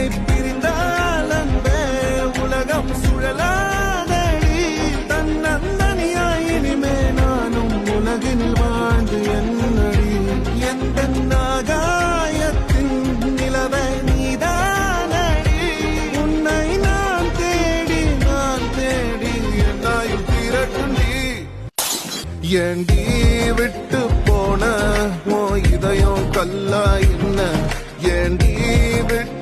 உன்னை பிரிந்தால் அன்பே உலகம் சுழலாதடி தன்னந்தனியாய் இனிமே நானும் உலகினில் வாழ்ந்து என்னடி எந்த நாகாயத்தின் நிலவை நீதானடி உன்னை நான் தேடி என்னாயும் திரட்டுண்டி ஏண்டி விட்டு போன ஓ இதயம் கல்லா என்ன ஏண்டி விட்டு